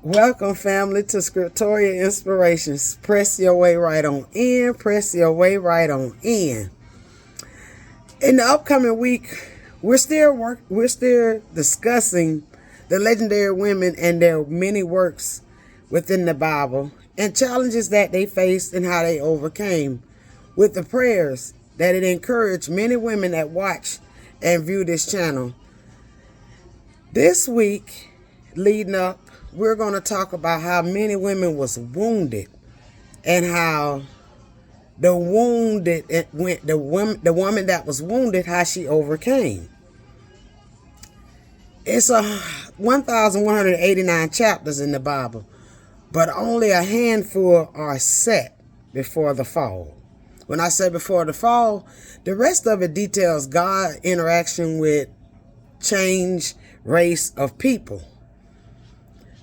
Welcome, family, to Scriptoria Inspirations. Press your way right on in. Press your way right on in. In the upcoming week, we're still discussing the legendary women and their many works within the Bible and challenges that they faced and how they overcame, with the prayers that it encouraged many women that watch and view this channel. This week, leading up, we're going to talk about how many women was wounded and how the woman that was wounded, how she overcame. It's 1,189 chapters in the Bible, but only a handful are set before the fall. When I say before the fall, the rest of it details God's interaction with change race of people.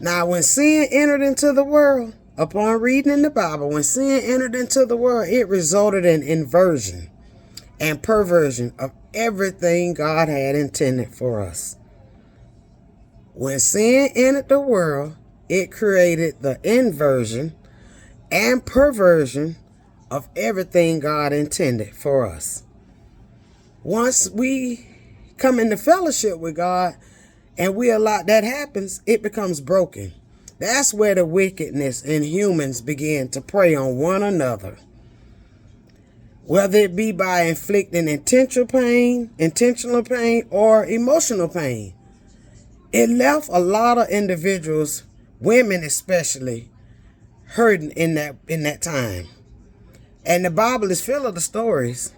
Now, when sin entered into the world, upon reading in the Bible, when sin entered into the world, it resulted in inversion and perversion of everything God had intended for us. When sin entered the world, it created the inversion and perversion of everything God intended for us. Once we come into fellowship with God, and we allow that happens, it becomes broken. That's where the wickedness in humans begin to prey on one another. Whether it be by inflicting intentional pain, or emotional pain. It left a lot of individuals, women especially, hurting in that time. And the Bible is full of the stories.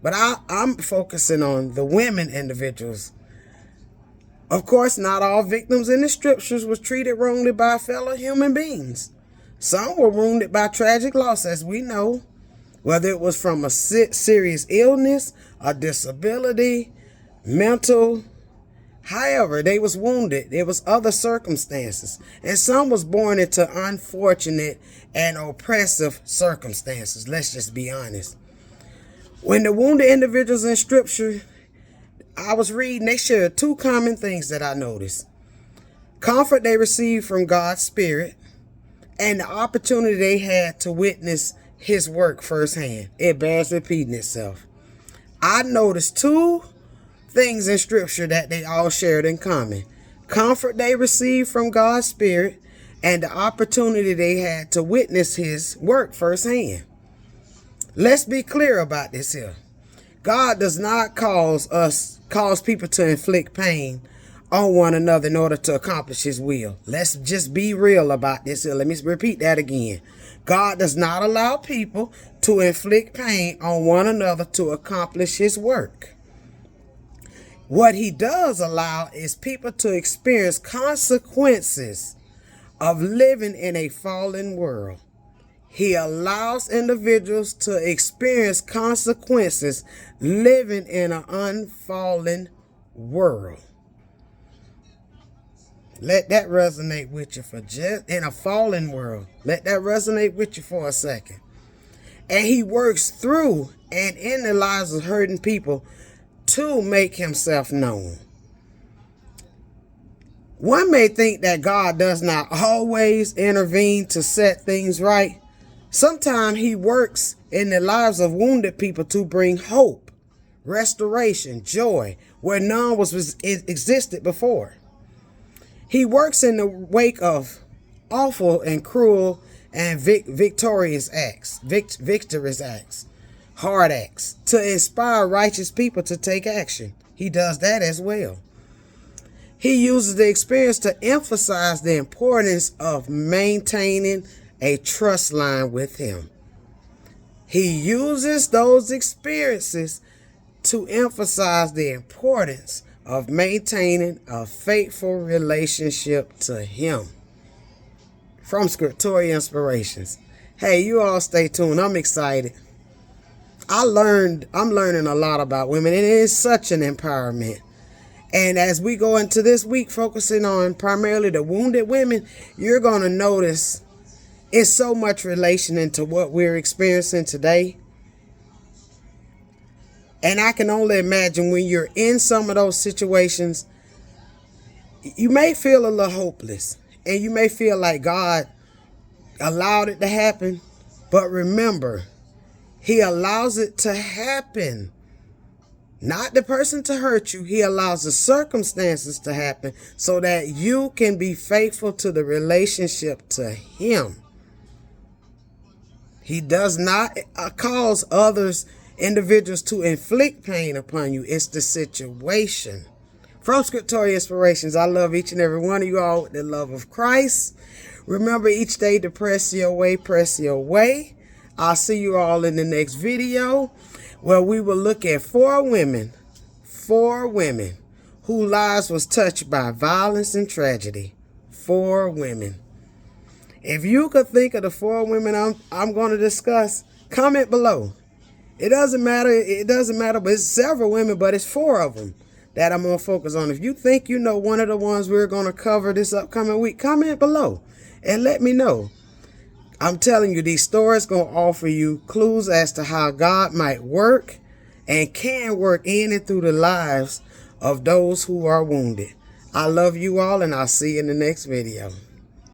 But I'm focusing on the women individuals. Of course, not all victims in the scriptures was treated wrongly by fellow human beings. Some were wounded by tragic loss, as we know, whether it was from a serious illness, a disability, mental. However, they was wounded. There was other circumstances. And some was born into unfortunate and oppressive circumstances. Let's just be honest. When the wounded individuals in scripture I was reading, they shared two common things that I noticed. Comfort they received from God's Spirit and the opportunity they had to witness His work firsthand. It bears repeating itself. I noticed two things in Scripture that they all shared in common. Comfort they received from God's Spirit and the opportunity they had to witness His work firsthand. Let's be clear about this here. God does not cause people to inflict pain on one another in order to accomplish His will. Let's just be real about this here. Let me repeat that again. God does not allow people to inflict pain on one another to accomplish His work. What He does allow is people to experience consequences of living in a fallen world. He allows individuals to experience consequences living in an unfallen world. Let that resonate with you for just in a fallen world. Let that resonate with you for a second. And He works through and in the lives of hurting people to make Himself known. One may think that God does not always intervene to set things right. Sometimes He works in the lives of wounded people to bring hope, restoration, joy, where none existed before. He works in the wake of awful and cruel and victorious acts, hard acts, to inspire righteous people to take action. He does that as well. He uses the experience to emphasize the importance of maintaining a trust line with Him. He uses those experiences to emphasize the importance of maintaining a faithful relationship to Him. From Scriptoria Inspirations. Hey, you all stay tuned. I'm excited. I'm learning a lot about women, and it is such an empowerment. And as we go into this week focusing on primarily the wounded women, you're going to notice it's so much relation into what we're experiencing today. And I can only imagine when you're in some of those situations, you may feel a little hopeless. And you may feel like God allowed it to happen, but remember, he allows it to happen. Not the person to hurt you. He allows the circumstances to happen so that you can be faithful to the relationship to him. He does not cause individuals to inflict pain upon you. It's the situation. From Scriptorial Inspirations, I love each and every one of you all with the love of Christ. Remember each day to press your way, press your way. I'll see you all in the next video, where we will look at four women whose lives was touched by violence and tragedy. 4 women. If you could think of the 4 women I'm going to discuss, comment below. It doesn't matter, but it's several women, but it's 4 of them that I'm going to focus on. If you think you know one of the ones we're going to cover this upcoming week, comment below and let me know. I'm telling you, these stories going to offer you clues as to how God might work and can work in and through the lives of those who are wounded. I love you all, and I'll see you in the next video.